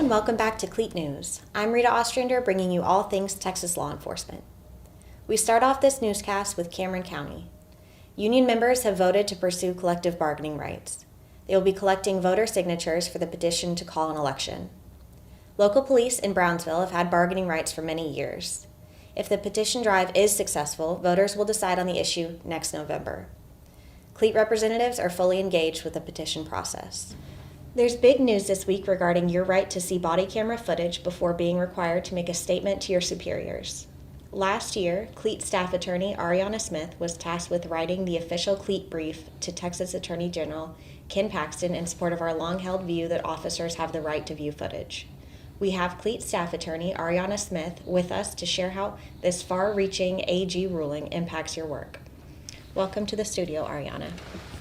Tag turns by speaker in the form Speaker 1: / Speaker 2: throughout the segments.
Speaker 1: and welcome back to C.L.E.A.T News. I'm Rita Ostrander, bringing you all things Texas law enforcement. We start off this newscast with Cameron County. Union members have voted to pursue collective bargaining rights. They will be collecting voter signatures for the petition to call an election. Local police in Brownsville have had bargaining rights for many years. If the petition drive is successful, voters will decide on the issue next November. C.L.E.A.T representatives are fully engaged with the petition process. There's big news this week regarding your right to see body camera footage before being required to make a statement to your superiors. Last year, C.L.E.A.T staff attorney Ariana Smith was tasked with writing the official C.L.E.A.T brief to Texas Attorney General Ken Paxton in support of our long-held view that officers have the right to view footage. We have C.L.E.A.T staff attorney Ariana Smith with us to share how this far-reaching AG ruling impacts your work. Welcome to the studio, Ariana.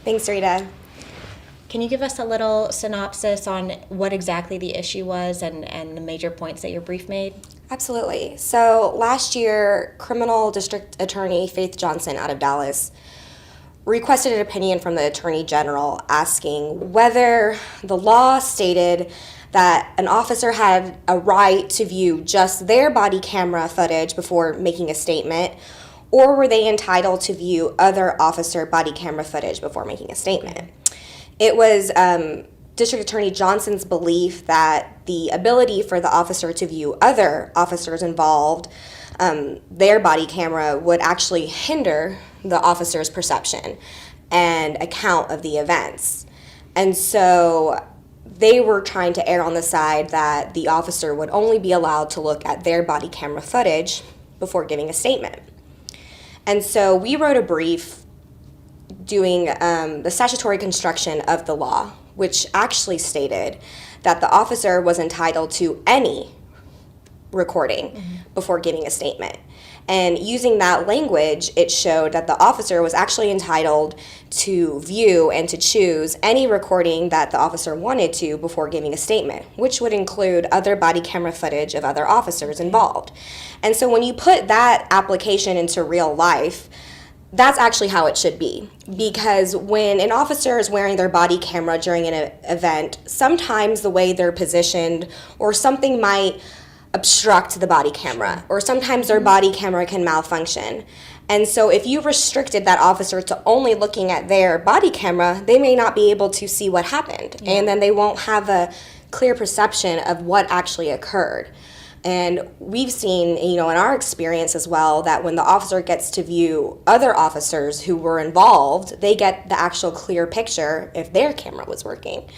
Speaker 2: Thanks, Rita.
Speaker 1: Can you give us a little synopsis on what exactly the issue was and the major points that your brief made?
Speaker 2: Absolutely. So last year, Criminal District Attorney Faith Johnson out of Dallas requested an opinion from the Attorney General asking whether the law stated that an officer had a right to view just their body camera footage before making a statement, or were they entitled to view other officer body camera footage before making a statement? It was District Attorney Johnson's belief that the ability for the officer to view other officers involved, their body camera, would actually hinder the officer's perception and account of the events. And so they were trying to err on the side that the officer would only be allowed to look at their body camera footage before giving a statement. And so we wrote a brief doing the statutory construction of the law, which actually stated that the officer was entitled to any recording before giving a statement. And using that language, it showed that the officer was actually entitled to view and to choose any recording that the officer wanted to before giving a statement, which would include other body camera footage of other officers involved. And so when you put that application into real life, that's actually how it should be, because when an officer is wearing their body camera during an event, sometimes the way they're positioned or something might obstruct the body camera, or sometimes their body camera can malfunction. And so if you restricted that officer to only looking at their body camera, they may not be able to see what happened, and then they won't have a clear perception of what actually occurred. And we've seen, in our experience as well, that when the officer gets to view other officers who were involved, they get the actual clear picture if their camera was working.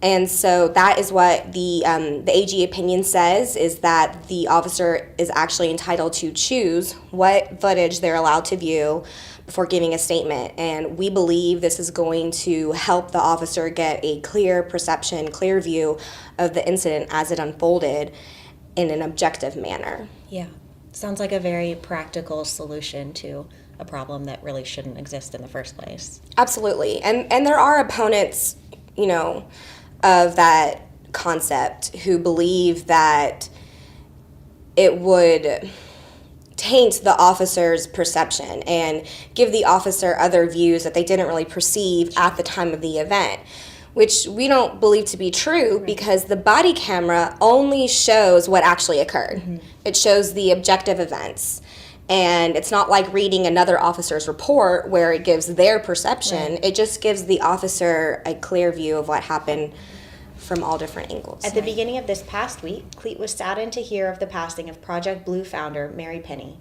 Speaker 2: And so that is what the AG opinion says, is that the officer is actually entitled to choose what footage they're allowed to view before giving a statement. And we believe this is going to help the officer get a clear perception, clear view of the incident as it unfolded in an objective manner.
Speaker 1: Yeah, sounds like a very practical solution to a problem that really shouldn't exist in the first place.
Speaker 2: Absolutely. And there are opponents, of that concept who believe that it would taint the officer's perception and give the officer other views that they didn't really perceive at the time of the event, which we don't believe to be true, because the body camera only shows what actually occurred. It shows the objective events. And it's not like reading another officer's report where it gives their perception. It just gives the officer a clear view of what happened from all different angles.
Speaker 1: At the beginning of this past week, C.L.E.A.T was saddened to hear of the passing of Project Blue founder Mary Penny.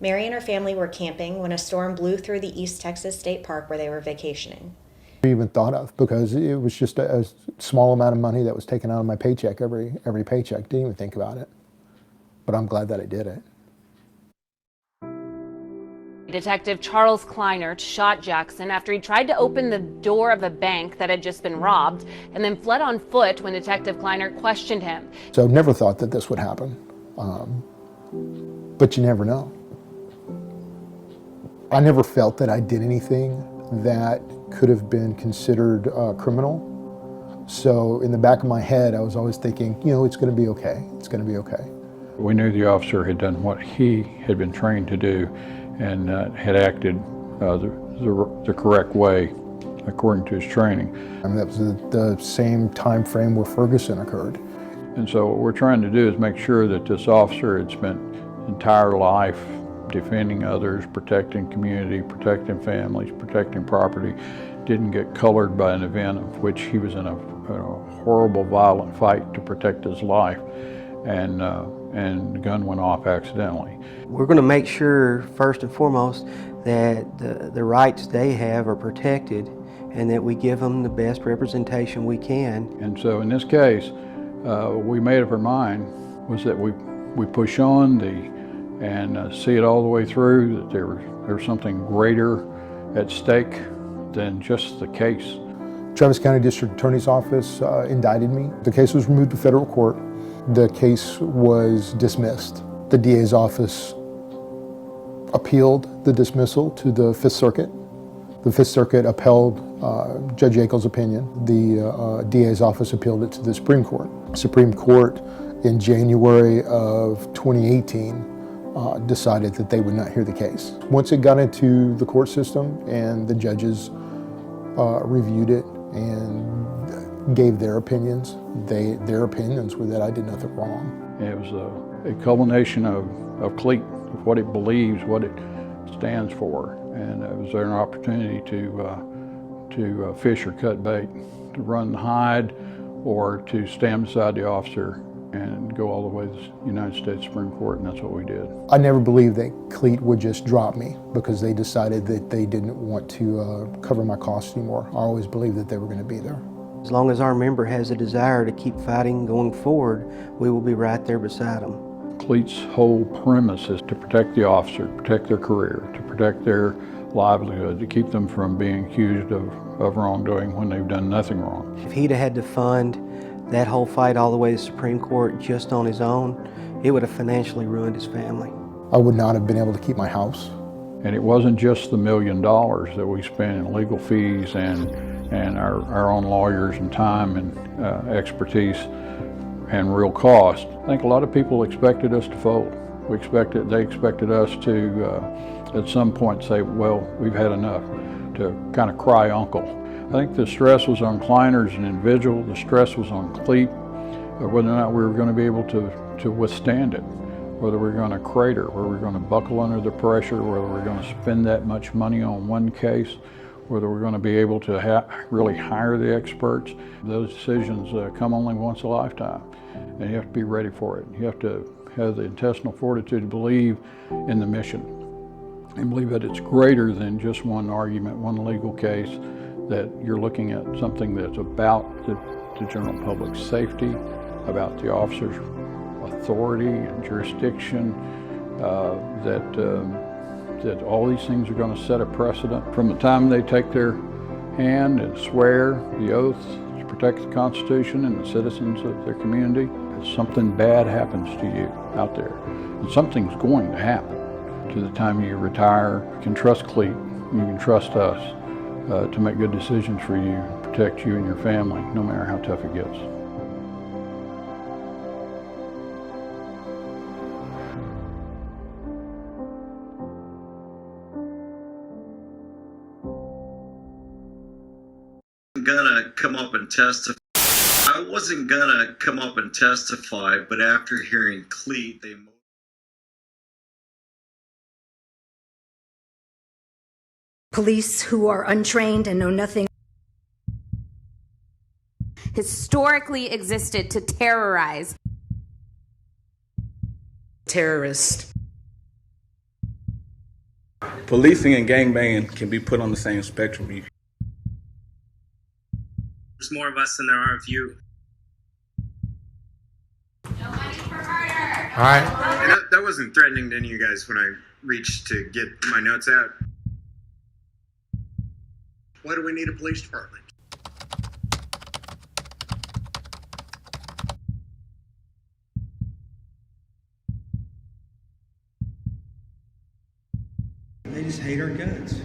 Speaker 1: Mary and her family were camping when a storm blew through the East Texas State Park where they were vacationing.
Speaker 3: Even thought of, because it was just a small amount of money that was taken out of my paycheck every paycheck. Didn't even think about it, but I'm glad that I did it.
Speaker 4: Detective Charles Kleinert shot Jackson after he tried to open the door of a bank that had just been robbed, and then fled on foot when Detective Kleinert questioned him.
Speaker 3: So never thought that this would happen, but you never know. I never felt that I did anything that could have been considered criminal. So in the back of my head, I was always thinking, it's going to be okay. It's going to be okay.
Speaker 5: We knew the officer had done what he had been trained to do, and had acted the correct way according to his training.
Speaker 3: I mean, that was the same time frame where Ferguson occurred.
Speaker 5: And so what we're trying to do is make sure that this officer had spent his entire life defending others, protecting community, protecting families, protecting property, didn't get colored by an event of which he was in a horrible, violent fight to protect his life, and the gun went off accidentally.
Speaker 6: We're going to make sure, first and foremost, that the rights they have are protected and that we give them the best representation we can.
Speaker 5: And so in this case, we made up our mind was that we push on and see it all the way through, that there was something greater at stake than just the case.
Speaker 3: Travis County District Attorney's Office indicted me. The case was removed to federal court. The case was dismissed. The DA's office appealed the dismissal to the Fifth Circuit. The Fifth Circuit upheld Judge Yackel's opinion. The DA's office appealed it to the Supreme Court. Supreme Court in January of 2018 decided that they would not hear the case. Once it got into the court system and the judges reviewed it and gave their opinions, their opinions were that I did nothing wrong.
Speaker 5: It was a culmination of C.L.E.A.T, of what it believes, what it stands for, and it was an opportunity to fish or cut bait, to run and hide, or to stand beside the officer and go all the way to the United States Supreme Court, and that's what we did.
Speaker 3: I never believed that C.L.E.A.T would just drop me because they decided that they didn't want to cover my costs anymore. I always believed that they were going to be there.
Speaker 6: As long as our member has a desire to keep fighting going forward, we will be right there beside them.
Speaker 5: C.L.E.A.T's whole premise is to protect the officer, protect their career, to protect their livelihood, to keep them from being accused of wrongdoing when they've done nothing wrong.
Speaker 6: If he'd have had to fund that whole fight all the way to the Supreme Court just on his own, it would have financially ruined his family.
Speaker 3: I would not have been able to keep my house.
Speaker 5: And it wasn't just the $1 million that we spent in legal fees and our own lawyers and time and expertise and real cost. I think a lot of people expected us to fold. They expected us to at some point say, well, we've had enough, to kind of cry uncle. I think the stress was on Kleiner as an individual, the stress was on C.L.E.A.T, whether or not we were going to be able to withstand it, whether we're going to crater, whether we're going to buckle under the pressure, whether we're going to spend that much money on one case, whether we're going to be able to really hire the experts. Those decisions come only once a lifetime, and you have to be ready for it. You have to have the intestinal fortitude to believe in the mission and believe that it's greater than just one argument, one legal case, that you're looking at something that's about the general public's safety, about the officer's authority and jurisdiction, that all these things are going to set a precedent. From the time they take their hand and swear the oath to protect the Constitution and the citizens of their community, if something bad happens to you out there, and something's going to happen, to the time you retire, you can trust C.L.E.A.T, you can trust us to make good decisions for you, protect you and your family, no matter how tough it gets.
Speaker 7: I wasn't gonna come up and testify, but after hearing C.L.E.A.T, they
Speaker 8: police who are untrained and know nothing
Speaker 9: historically existed to terrorize
Speaker 8: terrorists.
Speaker 10: Policing and gangbanging can be put on the same spectrum.
Speaker 7: There's more of us than there are of you.
Speaker 9: no money for murder.
Speaker 3: All right.
Speaker 7: And that wasn't threatening to any of you guys when I reached to get my notes out. Why do we need a police department?
Speaker 6: They just hate our guns.